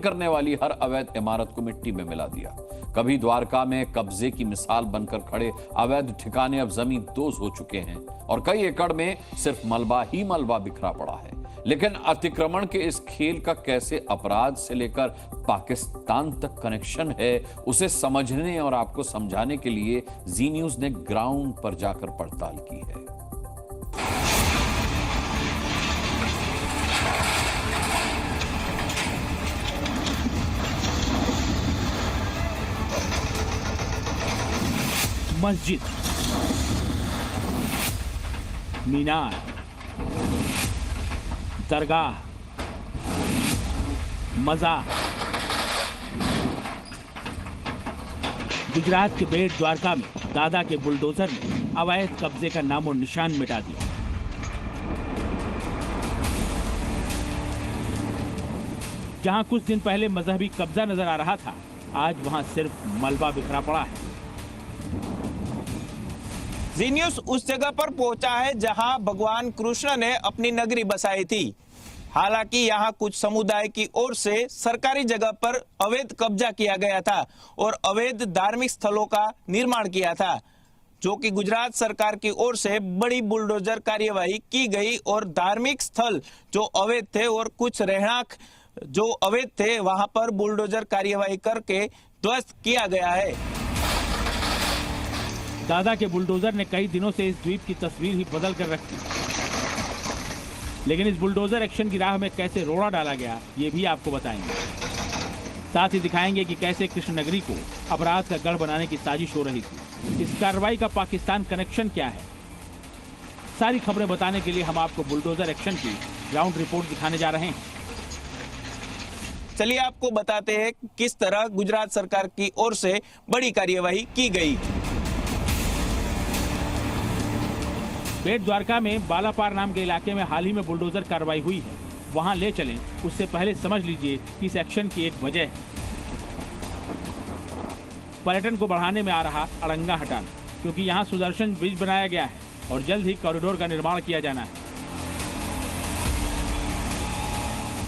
करने वाली हर अवैध इमारत को मिट्टी में मिला दिया। कभी द्वारका में कब्जे की मिसाल बनकर खड़े अवैध ठिकाने अब जमीन दोज हो चुके हैं और कई एकड़ में सिर्फ मलबा ही मलबा बिखरा पड़ा है। लेकिन अतिक्रमण के इस खेल का कैसे अपराध से लेकर पाकिस्तान तक कनेक्शन है, उसे समझने और आपको समझाने के लिए जी न्यूज ने ग्राउंड पर जाकर पड़ताल की है। मस्जिद, मीनार, दरगाह, मज़ार। गुजरात के बेट द्वारका में दादा के बुलडोजर ने अवैध कब्जे का नामो निशान मिटा दिया। जहां कुछ दिन पहले मजहबी कब्जा नजर आ रहा था, आज वहां सिर्फ मलबा बिखरा पड़ा है। जी न्यूज उस जगह पर पहुंचा है जहां भगवान कृष्ण ने अपनी नगरी बसाई थी। हालांकि यहां कुछ समुदाय की ओर से सरकारी जगह पर अवैध कब्जा किया गया था और अवैध धार्मिक स्थलों का निर्माण किया था, जो कि गुजरात सरकार की ओर से बड़ी बुलडोजर कार्यवाही की गई और धार्मिक स्थल जो अवैध थे और कुछ रहणांक जो अवैध थे वहां पर बुलडोजर कार्यवाही करके ध्वस्त किया गया है। दादा के बुलडोजर ने कई दिनों से इस द्वीप की तस्वीर ही बदल कर रखी, लेकिन इस बुलडोजर एक्शन की राह में कैसे रोड़ा डाला गया, ये भी आपको बताएंगे। साथ ही दिखाएंगे कि कैसे कृष्ण नगरी को अपराध का गढ़ बनाने की साजिश हो रही थी। इस कार्रवाई का पाकिस्तान कनेक्शन क्या है, सारी खबरें बताने के लिए हम आपको बुलडोजर एक्शन की ग्राउंड रिपोर्ट दिखाने जा रहे हैं। चलिए आपको बताते हैं किस तरह गुजरात सरकार की ओर से बड़ी कार्यवाही की गई। बेट द्वारका में बालापार नाम के इलाके में हाल ही में बुलडोजर कार्रवाई हुई है, वहां ले चलें। उससे पहले समझ लीजिए कि इस एक्शन की एक वजह है पर्यटन को बढ़ाने में आ रहा अड़ंगा हटाना, क्योंकि यहां सुदर्शन ब्रिज बनाया गया है और जल्द ही कॉरिडोर का निर्माण किया जाना है।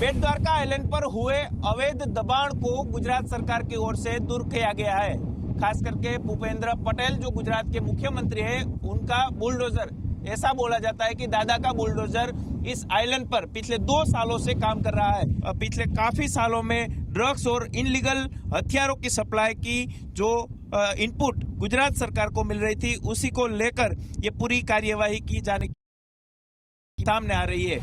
बेट द्वारका आइलैंड पर हुए अवैध दबाण को गुजरात सरकार की ओर से दूर किया गया है। खास करके भूपेंद्र पटेल जो गुजरात के मुख्यमंत्री है, उनका बुलडोजर, ऐसा बोला जाता है कि दादा का बुलडोजर इस आइलैंड पर पिछले 2 सालों से काम कर रहा है। पिछले काफी सालों में ड्रग्स और इनलीगल हथियारों की सप्लाई की जो इनपुट गुजरात सरकार को मिल रही थी, उसी को लेकर ये पूरी कार्यवाही की जाने की सामने आ रही है।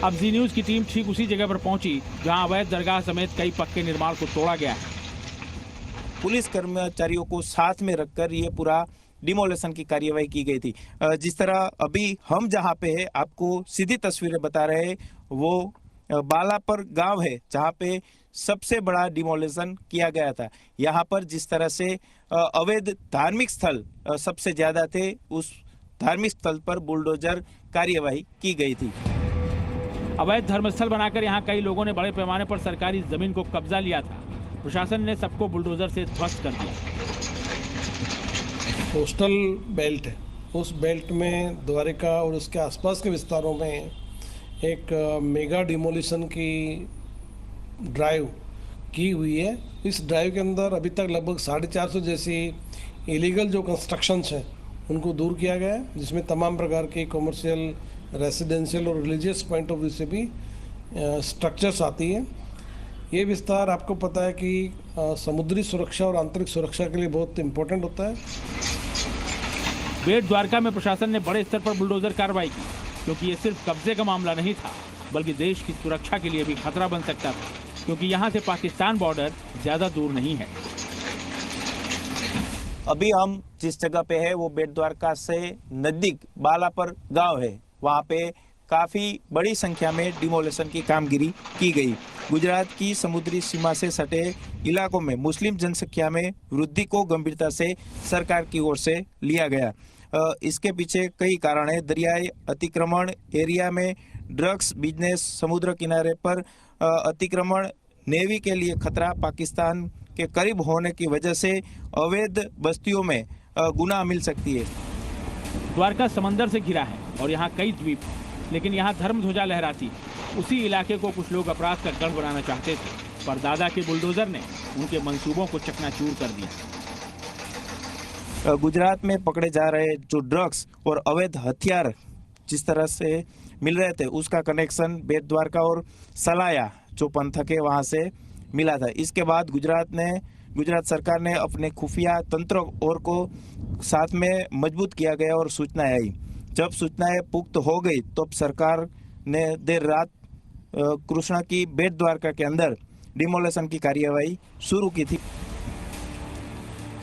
अब जी न्यूज की टीम ठीक उसी जगह पर पहुंची जहां अवैध दरगाह समेत कई पक्के निर्माण को तोड़ा गया है। पुलिस कर्मचारियों को साथ में रखकर ये पूरा डिमोलेशन की कार्यवाही की गई थी। जिस तरह अभी हम जहां पे है, आपको सीधी तस्वीरें बता रहे हैं, वो बालापर गांव है जहां पे सबसे बड़ा डिमोलेशन किया गया था। यहां पर जिस तरह से अवैध धार्मिक स्थल सबसे ज्यादा थे, उस धार्मिक स्थल पर बुलडोजर कार्यवाही की गई थी। अवैध धर्मस्थल बनाकर यहाँ कई लोगों ने बड़े पैमाने पर सरकारी जमीन को कब्जा लिया था। प्रशासन ने सबको बुलडोजर से ध्वस्त कर दिया। कोस्टल बेल्ट है, उस बेल्ट में द्वारका और उसके आसपास के विस्तारों में एक मेगा डिमोलिशन की ड्राइव की हुई है। इस ड्राइव के अंदर अभी तक लगभग 450 जैसी इलीगल जो कंस्ट्रक्शंस हैं उनको दूर किया गया है, जिसमें तमाम प्रकार के कमर्शियल, रेसिडेंशियल और रिलीजियस पॉइंट ऑफ व्यू से भी स्ट्रक्चर्स आती है। ये विस्तार आपको पता है कि समुद्री सुरक्षा और आंतरिक सुरक्षा के लिए बहुत इम्पोर्टेंट होता है। बेट द्वारका में प्रशासन ने बड़े स्तर पर बुलडोजर कार्रवाई की, क्योंकि ये सिर्फ कब्जे का मामला नहीं था, बल्कि देश की सुरक्षा के लिए भी खतरा बन सकता था, क्योंकि यहाँ से पाकिस्तान बॉर्डर ज्यादा दूर नहीं है। अभी हम जिस जगह पे है वो बेट द्वारका से नजदीक बालापर गांव है। वहाँ पे काफी बड़ी संख्या में डिमोलेशन की कामगिरी की गई। गुजरात की समुद्री सीमा से सटे इलाकों में मुस्लिम जनसंख्या में वृद्धि को गंभीरता से सरकार की ओर से लिया गया। इसके पीछे कई कारण है। दरियाई अतिक्रमण, एरिया में ड्रग्स बिजनेस, समुद्र किनारे पर अतिक्रमण, नेवी के लिए खतरा, पाकिस्तान के करीब होने की वजह से अवैध बस्तियों में गुनाह मिल सकती है। द्वारका समंदर से घिरा है और यहाँ कई द्वीप, लेकिन यहाँ धर्म ध्वजा लहराती है। उसी इलाके को कुछ लोग अपराध का गढ़ बनाना चाहते थे, पर दादा के बुलडोजर ने उनके मंसूबों को चकनाचूर कर दिया। गुजरात में पकड़े जा रहे जो ड्रग्स और अवैध हथियार जिस तरह से मिल रहे थे, उसका कनेक्शन बेट द्वारका और सलाया जो पंथक है वहां से मिला था। इसके बाद गुजरात सरकार ने अपने खुफिया तंत्र और को साथ में मजबूत किया गया और सूचनाएं आई। जब सूचनाएं पुख्त हो गई तो सरकार ने देर रात कृष्णा की बेट द्वारका के अंदर डिमोलेशन की कार्यवाही शुरू की थी।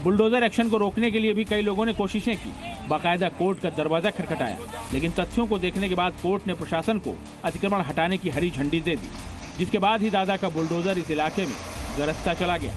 बुलडोजर एक्शन को रोकने के लिए भी कई लोगों ने कोशिशें की, बाकायदा कोर्ट का दरवाजा खटखटाया, लेकिन तथ्यों को देखने के बाद कोर्ट ने प्रशासन को अतिक्रमण हटाने की हरी झंडी दे दी, जिसके बाद ही दादा का बुलडोजर इस इलाके में गरजता चला गया।